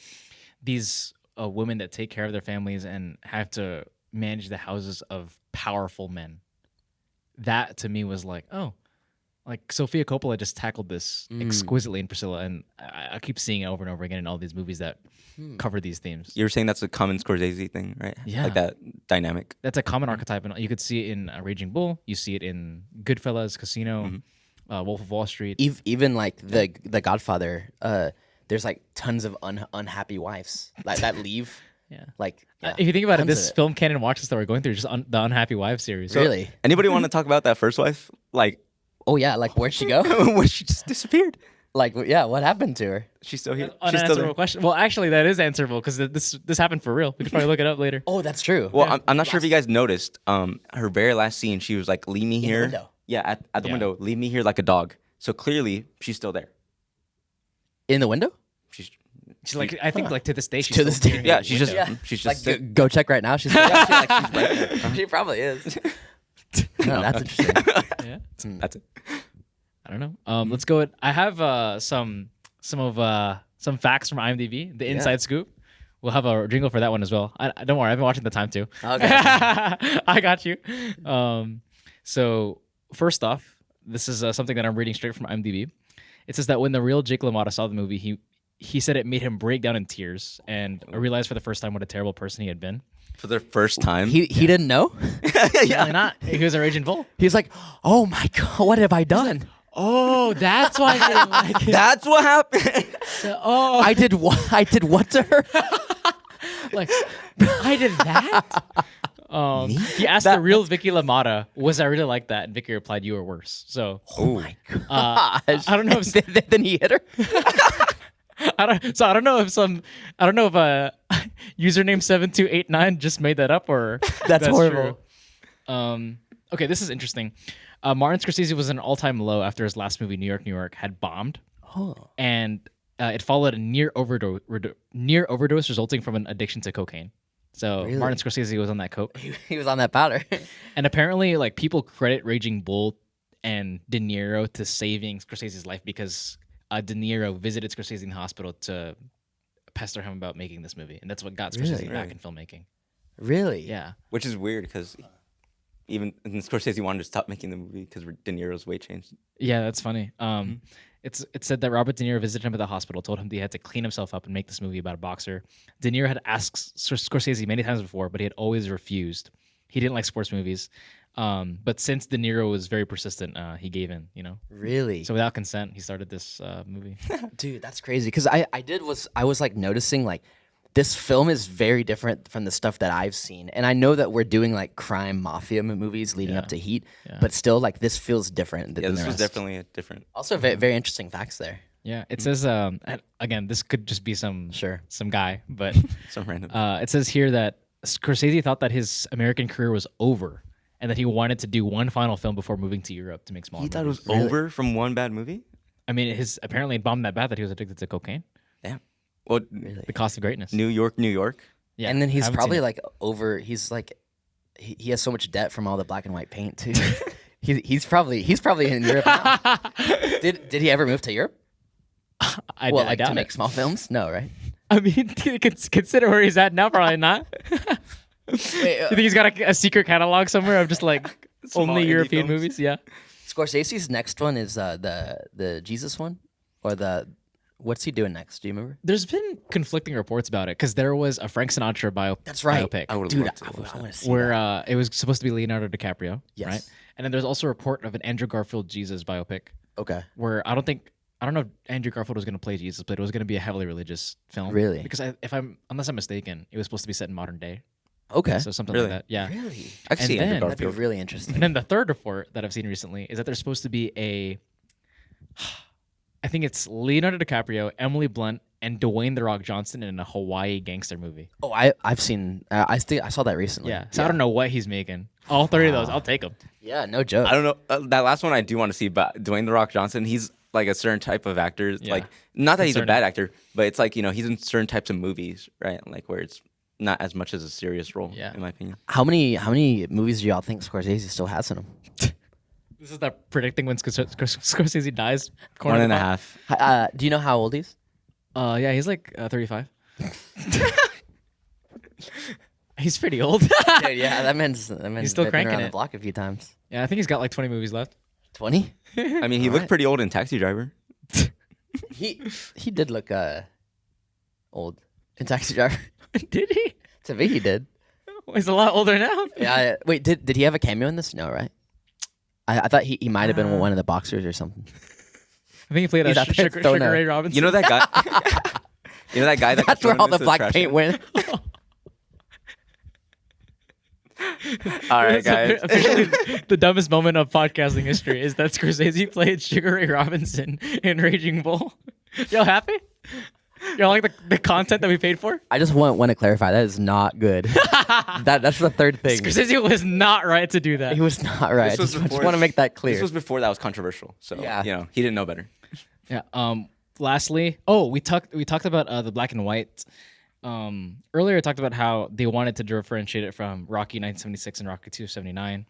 these women that take care of their families and have to manage the houses of powerful men. That to me was like, oh, like Sofia Coppola just tackled this exquisitely in Priscilla, and I keep seeing it over and over again in all these movies that cover these themes. You were saying that's a common Scorsese thing, right? Yeah. Like that dynamic. That's a common archetype, and you could see it in Raging Bull. You see it in Goodfellas, Casino, Wolf of Wall Street. Even like the Godfather. There's like tons of unhappy wives that leave. Yeah. Like If you think about it, tons this of film canon watch list that we're going through is just the Unhappy Wives series. Really? Anybody want to talk about that first wife? Like, Oh yeah. Like where'd she go? when she just disappeared. Like yeah. What happened to her? She's still here. She's still Unanswerable there. question. Well, actually, that is answerable because this happened for real. We could probably look it up later. Oh, that's true. Well, I'm not sure if you guys noticed. Her very last scene, she was like, "Leave me the here." window. Yeah, at the Yeah. window. Leave me here like a dog. So clearly, she's still there. In the window? She's She's like, I think like to this day, she's To still this day. peering yeah. out the She's just window. she's Like just go check right now. She's like, she's right there. she probably is. No, that's interesting. Yeah. That's it. I don't know. Let's go. I have some facts from IMDb. The inside scoop. We'll have a jingle for that one as well. I don't worry. I've been watching the time too. Okay. I got you. So first off, this is something that I'm reading straight from IMDb. It says that when the real Jake LaMotta saw the movie, he said it made him break down in tears and realized for the first time what a terrible person he had been. For the first time. He didn't know. Really not. He was a raging bull. He's like, oh my god, what have I done? Oh, that's why I didn't like it. That's what happened. Oh, I did what? I did what to her? like I did that. He asked the real Vicky LaMotta, "Was I really like that?" And Vicky replied, "You were worse." So Oh my Gosh. I don't know if then he hit her. I don't know if username 7289 just made that up or That's horrible. true. Okay, this is interesting. Martin Scorsese was an all-time low after his last movie, New York, New York, had bombed, and it followed a near overdose resulting from an addiction to cocaine. So Really? Martin Scorsese was on that coke, He was on that powder. and apparently, like people credit Raging Bull and De Niro to saving Scorsese's life because De Niro visited Scorsese in the hospital to pester him about making this movie, and that's what got Scorsese Really? back in filmmaking. Really? Yeah. Which is weird because even Scorsese wanted to stop making the movie because De Niro's weight changed. Yeah, that's funny. It said that Robert De Niro visited him at the hospital, told him that he had to clean himself up and make this movie about a boxer. De Niro had asked Scorsese many times before, but he had always refused. He didn't like sports movies. But since De Niro was very persistent, he gave in, Really? So without consent, he started this movie. Dude, that's crazy. Because I was like noticing like this film is very different from the stuff that I've seen, and I know that we're doing like crime mafia movies leading up to Heat, but still like this feels different. Yeah, than this the was rest. definitely a different. Also very interesting facts there. Yeah, it says again, this could just be some guy, but Some random. it says here that Scorsese thought that his American career was over, and that he wanted to do one final film before moving to Europe to make smaller He thought it movies. was over from one bad movie. I mean, his apparently it bombed that bad that he was addicted to cocaine. Yeah. Well, The Cost of Greatness. New York, New York. Yeah, And then he's haven't probably seen it. like over. He's like he has so much debt from all the black and white paint too. he's probably in Europe now. Did he ever move to Europe? I Like doubt to make it. small films? No, right? I mean, consider where he's at now. Probably not. You think he's got a secret catalog somewhere of just like Small only indie European films. movies? Yeah. Scorsese's next one is the Jesus one, or what's he doing next? Do you remember? There's been conflicting reports about it because there was a Frank Sinatra biopic. I would Dude, love to I watch that. want to see where that. it was supposed to be Leonardo DiCaprio, Yes. right? And then there's also a report of an Andrew Garfield Jesus biopic Okay. where I don't know if Andrew Garfield was going to play Jesus, but it was going to be a heavily religious film. Really? Because unless I'm mistaken, it was supposed to be set in modern day, Okay. so something Really? like that. Yeah. Really? I can And see then- Andrew That'd be Garfield. really interesting. And then the third report that I've seen recently is that there's supposed to be I think it's Leonardo DiCaprio, Emily Blunt, and Dwayne The Rock Johnson in a Hawaii gangster movie. Oh, I've seen. I saw that recently. Yeah. So I don't know what he's making. All three of those, I'll take them. Yeah, no joke. I don't know. That last one I do want to see, but Dwayne the Rock Johnson, he's like a certain type of actor. It's Yeah. Like not that he's a Concerning. bad actor, but it's like he's in certain types of movies, right? Like where it's not as much as a serious role, Yeah. in my opinion. How many movies do y'all think Scorsese still has in him? This is that predicting when Scorsese dies. corner One of and the a thought. half. Do you know how old he's? Yeah, he's like 35. He's pretty old. Dude, yeah, that man's still been cranking around the it. block a few times. Yeah, I think he's got like 20 movies left. 20? I mean, he looked Alright. pretty old in Taxi Driver. He did look old in Taxi Driver. Did he? To me, he did. He's a lot older now. Yeah. Wait, did he have a cameo in this? No, right? I thought he might have been one of the boxers or something. I think he played He's out there Sugar throwing a- Ray Robinson. You know that guy? You know that guy that got That's where thrown all the into black trash paint can? went. All right, That's guys. officially the dumbest moment of podcasting history is that Scorsese played Sugar Ray Robinson in Raging Bull. Y'all happy? Y'all like the content that we paid for? I just want to clarify that is not good. That's the third thing. Scorsese was not right to do that. He was not right. I This was just before- want to make that clear. This was before that was controversial, so Yeah. he didn't know better. Yeah. Lastly, we talked about the black and white. Earlier, I talked about how they wanted to differentiate it from Rocky 1976 and Rocky 279,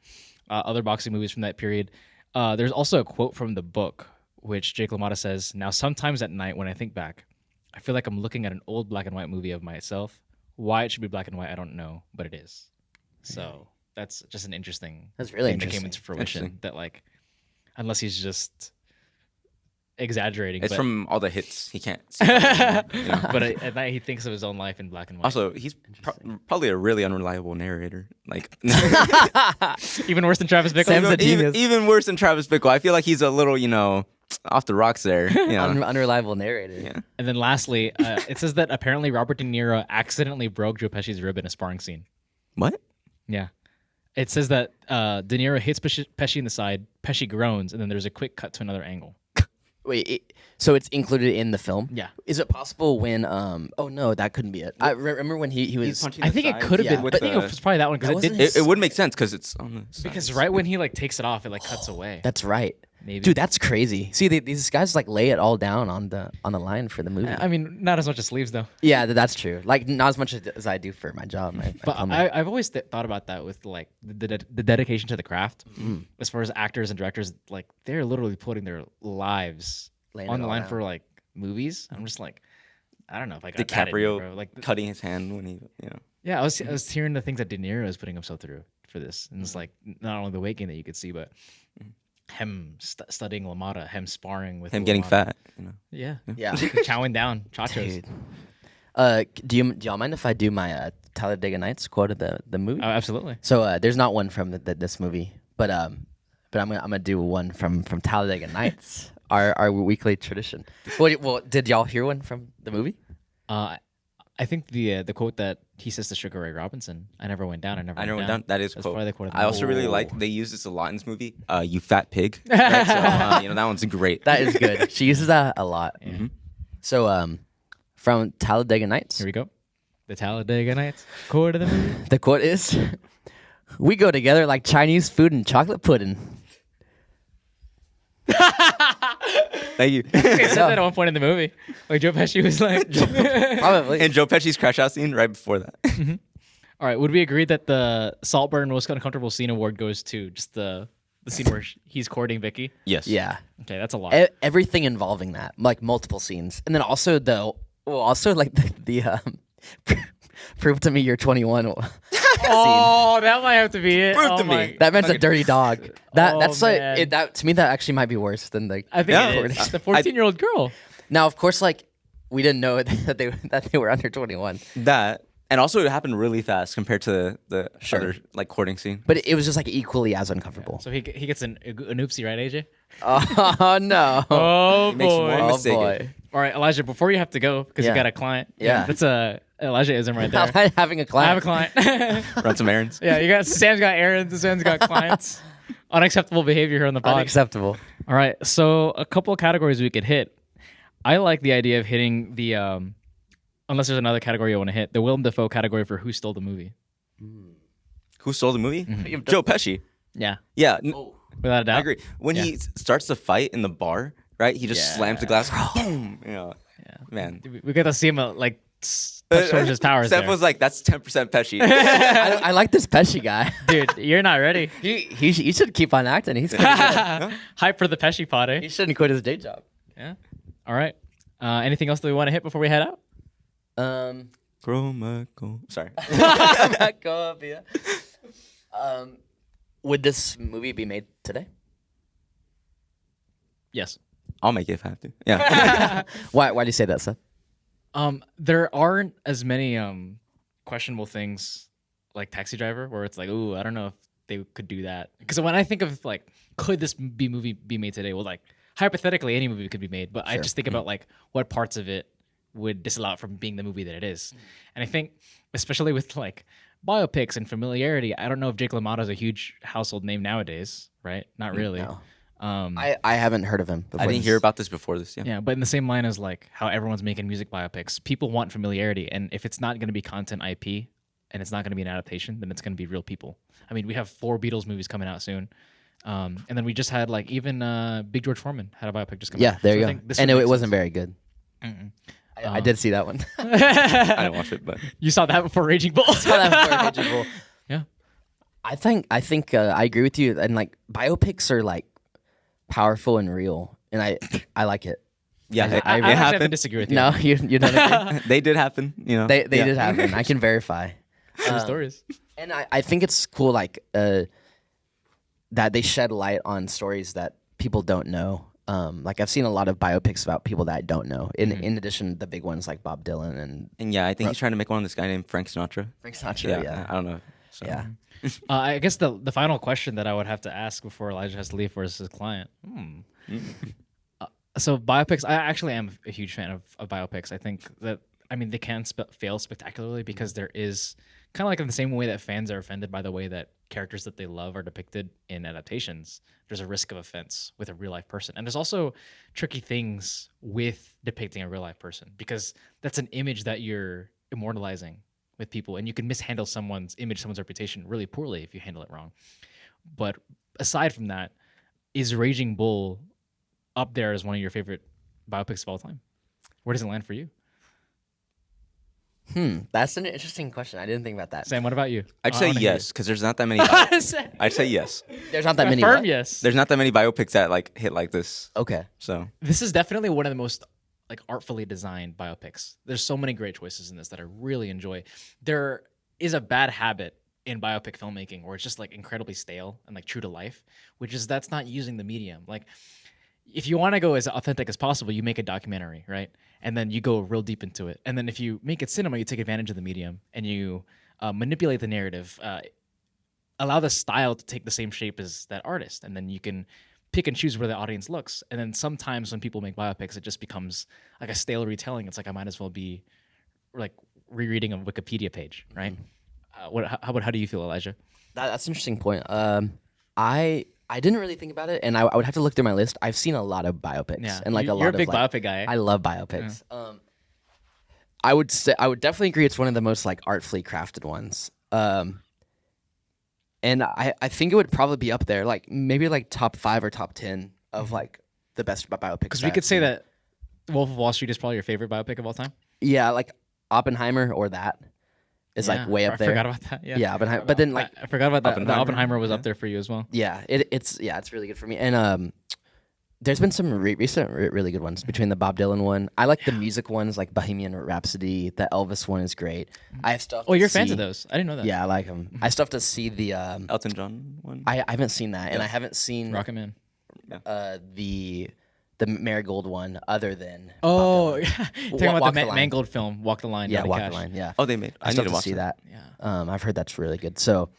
other boxing movies from that period. There's also a quote from the book, which Jake LaMotta says, "Now, sometimes at night when I think back, I feel like I'm looking at an old black and white movie of myself. Why it should be black and white, I don't know, but it is." So that's just an interesting That's really thing that came interesting. into fruition. Interesting. That like, unless he's just exaggerating, It's but, from all the hits. He can't see it, you know? but at night he thinks of his own life in black and white. Also, he's probably a really unreliable narrator. Like Even worse than Travis Bickle. Sam's a genius. even worse than Travis Bickle. I feel like he's a little, off the rocks there. Unreliable narrator. Yeah. And then lastly, it says that apparently Robert De Niro accidentally broke Joe Pesci's rib in a sparring scene. What? Yeah. It says that De Niro hits Pesci in the side, Pesci groans, and then there's a quick cut to another angle. Wait, so it's included in the film? Yeah. Is it possible when? Oh no, that couldn't be it. I remember when he was. punching I the think it sides could have Yeah, been, with I think it the- was probably that one That because it wasn't did. his- It would make sense because it's on the Because sides. right when he like takes it off, it like cuts away. That's right. Maybe. Dude, that's crazy. See, these guys like lay it all down on the line for the movie. I mean, not as much as sleeves though. Yeah, that's true. Like not as much as I do for my job. But I've always thought about that with like the dedication to the craft. As far as actors and directors, like they're literally putting their lives Laying on it the all line down. for like movies. I'm just like, I don't know if I got that in me, DiCaprio bro. Like, cutting his hand when he, yeah, I was hearing the things that De Niro is putting himself through for this, and it's like not only the weight gain that you could see, but him studying Lamada, him sparring with Him getting Lamada. fat. You know. Yeah, Yeah. chowing down chachos. Dude. Do y'all mind if I do my Talladega Nights quote of the movie? Oh, absolutely. So there's not one from this movie, but I'm gonna do one from Talladega Nights, our weekly tradition. Well, did y'all hear one from the movie? I think the quote that he says to Sugar Ray Robinson, "I never went down, I never went down." That is That's quote. probably the quote of the I also movie. really like they use this a lot in this movie. You fat pig. Right? So that one's great. That is good. She uses that a lot. Mm-hmm. So from Talladega Nights, Here we go. The Talladega Nights quote of the movie. the quote is, "We go together like Chinese food and chocolate pudding." Thank you. He said that at one point in the movie. Like Joe Pesci was like, Probably. And Joe Pesci's crash out scene right before that. all right, would we agree that the Saltburn Most Uncomfortable Scene award goes to just the scene where he's courting Vicky? Yes. Yeah. Okay, that's a lot. Everything involving that, like multiple scenes, and then also like the prove to me you're 21. Oh, that might have to be it. Prove oh to my- me. That man's a dirty dog. That's like man. that to me. That actually might be worse than the. I think Yeah. it is. The 14-year-old girl. Now, of course, like we didn't know that they were under 21, That. And also it happened really fast compared to the Sure. other like courting scene. but it was just like equally as uncomfortable. So he gets an oopsie, right, AJ? Oh no! Oh He makes boy. one Oh mistake. boy! All right, Elijah. Before you have to go because Yeah. you got a client. Yeah. that's a Elijah-ism right there. I'm having a I client. have a client. Run some errands. Yeah, you got Sam's got errands, Sam's got clients. Unacceptable behavior here on the pod. Unacceptable. All right, so a couple of categories we could hit. I like the idea of hitting the unless there's another category you want to hit, the Willem Dafoe category for who stole the movie. Who stole the movie? Joe Pesci. Yeah, Yeah. without a doubt. I agree. When he starts the fight in the bar, right? He just slams the glass. Boom. Yeah. Man. We got to see him like touch towards his powers Seth there. was like, that's 10% Pesci. I like this Pesci guy. Dude, you're not ready. He should keep on acting. He's Hype for the Pesci pod, eh? he shouldn't quit his day job. Yeah. All right. Anything else that we want to hit before we head out? Chroma gold. Sorry. Would this movie be made today? Yes. I'll make it if I have to. Yeah. Why do you say that, Seth? There aren't as many questionable things like Taxi Driver, where it's like, ooh, I don't know if they could do that. Because when I think of like, could this movie be made today? Well, like hypothetically, any movie could be made, but I just think about like what parts of it would disallow it from being the movie that it is. And I think, especially with like biopics and familiarity, I don't know if Jake LaMotta is a huge household name nowadays, right? Not really. No. Um, I haven't heard of him before. I didn't hear about this before this. Yeah. Yeah, but in the same line as like how everyone's making music biopics, people want familiarity, and if it's not going to be content IP and it's not going to be an adaptation, then it's going to be real people. I mean, we have 4 Beatles movies coming out soon, and then we just had like even Big George Foreman had a biopic just come out. Yeah, there So you I go. think this And would it make wasn't sense. very good. I did see that one. I didn't watch it, but You saw that before Raging Bull. Yeah. I think I agree with you. And like biopics are like powerful and real, and I like it. yeah, I it actually have to happened. disagree with you. No, you don't agree? They did happen. You know, They Yeah. did happen. I can verify. True stories. And I think it's cool, like that they shed light on stories that people don't know. Like I've seen a lot of biopics about people that I don't know. In addition, the big ones like Bob Dylan and And yeah, I think he's trying to make one of this guy named Frank Sinatra. Frank Sinatra. Yeah, I don't know. So. Yeah. I guess the final question that I would have to ask before Elijah has to leave for his client. So biopics, I actually am a huge fan of biopics. I think that, I mean, they can fail spectacularly because there is kind of like in the same way that fans are offended by the way that characters that they love are depicted in adaptations. There's a risk of offense with a real life person. And there's also tricky things with depicting a real life person because that's an image that you're immortalizing with people, and you can mishandle someone's image, someone's reputation really poorly if you handle it wrong. But aside from that, is Raging Bull up there as one of your favorite biopics of all time? Where does it land for you? That's an interesting question. I didn't think about that. Sam, what about you? I'd I say wanna hear yes because there's not that many. you. I'd say yes. There's not that many. Affirm what? yes. There's not that many biopics that like hit like this. Okay. So This is definitely one of the most like artfully designed biopics. There's so many great choices in this that I really enjoy. There is a bad habit in biopic filmmaking, where it's just like incredibly stale and like true to life, which is that's not using the medium. Like, if you want to go as authentic as possible, you make a documentary, right? And then you go real deep into it. And then if you make it cinema, you take advantage of the medium and you manipulate the narrative, allow the style to take the same shape as that artist, and then you can pick and choose where the audience looks. And then sometimes when people make biopics, it just becomes like a stale retelling. It's like I might as well be like rereading a Wikipedia page, right? How do you feel, Elijah? That's an interesting point. I didn't really think about it, and I would have to look through my list. I've seen a lot of biopics, and like You're a big biopic guy. I love biopics. I would definitely agree it's one of the most like artfully crafted ones. And I think it would probably be up there, like maybe like top 5 or top 10 of like the best biopics. Because we could say that Wolf of Wall Street is probably your favorite biopic of all time. Yeah, like Oppenheimer or that is like way up there. I forgot about that. Yeah, Oppenheimer. But then like I forgot about that. Oppenheimer was up there for you as well. yeah, it's really good for me. And there's been some recent really good ones between the Bob Dylan one. I like the music ones, like Bohemian Rhapsody. The Elvis one is great. I have stuff. Oh, you're fans of those? I didn't know that. Yeah, I like them. I still have to see the Elton John one. I haven't seen that, and I haven't seen Rocket Man. the Marigold one, other than Oh, Bob Dylan. yeah. Talking about Walk the the Line. Mangold film, Walk the Line. Yeah, Johnny Walk Cash. the Line. Yeah. Oh, they made. I still need to have watch see that. Yeah. I've heard that's really good. So,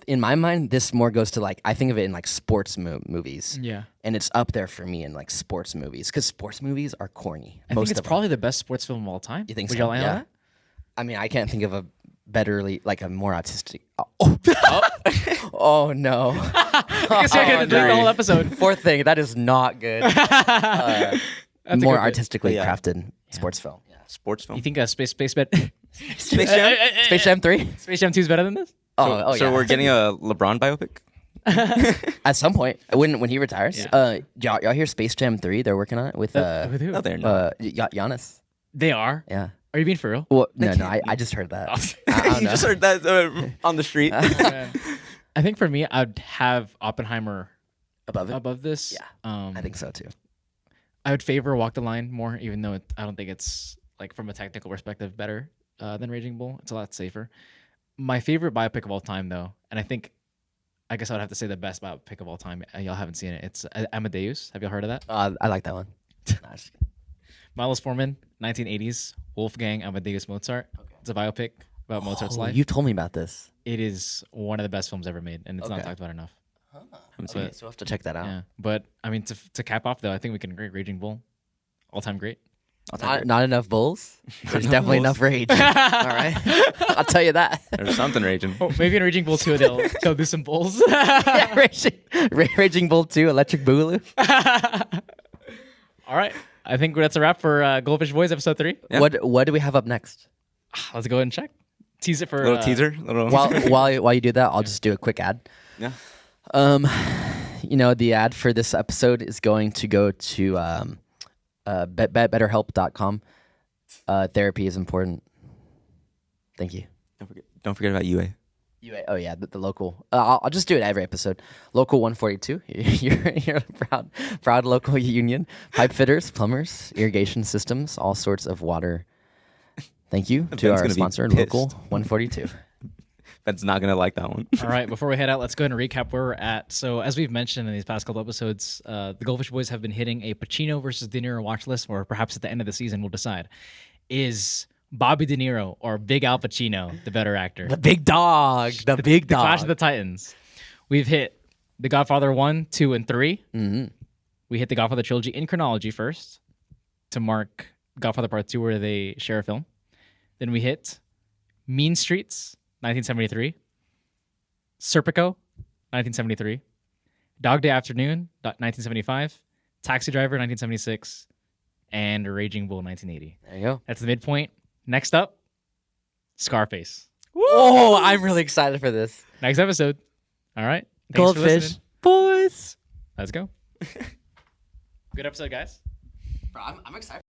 in my mind, this more goes to like I think of it in like sports movies. Yeah. And it's up there for me in like sports movies because sports movies are corny. I think it's probably the best sports film of all time. You think Would so? y'all know that? I mean, I can't think of a like a more autistic. Oh no! I guess I had to delete the whole episode. Fourth thing, that is not good. More good bit. artistically Yeah. crafted sports film. Sports film. You think Space Space Jam? Space Jam 3? Space Jam 2 is better than this? Oh, So yeah. we're getting a LeBron biopic. At some point when he retires. Yeah. Y'all hear Space Jam 3? They're working on it with With who? No, they're not. Giannis. They are. Yeah. Are you being for real? Well, no, I just heard that. I don't You know. just heard that on the street. I think for me, I'd have Oppenheimer Above it? above this. Yeah. I think so too. I would favor Walk the Line more, even though I don't think it's like from a technical perspective better than Raging Bull. It's a lot safer. My favorite biopic of all time, though, and I guess I would have to say the best biopic of all time. Y'all haven't seen it. It's Amadeus. Have y'all heard of that? I like that one. Nah, just kidding. Milos Forman, 1980s, Wolfgang Amadeus Mozart. It's a biopic about Mozart's life. You told me about this. It is one of the best films ever made, and it's not Okay. talked about enough. Okay, so we'll have to check that out. Yeah, but I mean, to cap off though, I think we can agree Raging Bull, all time great. Not enough bulls. There's definitely enough rage. All right, I'll tell you that. There's something raging. Oh, maybe in Raging Bull 2 they'll do some bulls. Yeah, Raging Bull 2, Electric Boogaloo. All right, I think that's a wrap for Goldfish Boys episode 3. Yeah. What do we have up next? Let's go ahead and check. Tease it for Little teaser. Little. While you do that, I'll just do a quick ad. Yeah. The ad for this episode is going to go to betterhelp.com. Therapy is important. Thank you. Don't forget about UA. Oh yeah, the local. I'll just do it every episode. Local 142. You're a proud local union. Pipe fitters, plumbers, irrigation systems, all sorts of water. Thank you to Ben's our gonna be sponsor, pissed. Local 142. Ben's not gonna like that one. All right, before we head out, let's go ahead and recap where we're at. So, as we've mentioned in these past couple episodes, the Goldfish Boys have been hitting a Pacino versus De Niro watch list, or perhaps at the end of the season, we'll decide. Is Bobby De Niro or Big Al Pacino the better actor? The big dog. The big dog. Clash of the Titans. We've hit The Godfather 1, 2, and 3. Mm-hmm. We hit the Godfather trilogy in chronology first to mark Godfather Part 2, where they share a film. Then we hit Mean Streets, 1973. Serpico, 1973. Dog Day Afternoon, 1975. Taxi Driver, 1976. And Raging Bull, 1980. There you go. That's the midpoint. Next up, Scarface. Oh, I'm really excited for this. Next episode. All right. Thanks for Goldfish listening. Boys. Let's go. Good episode, guys. Bro, I'm excited.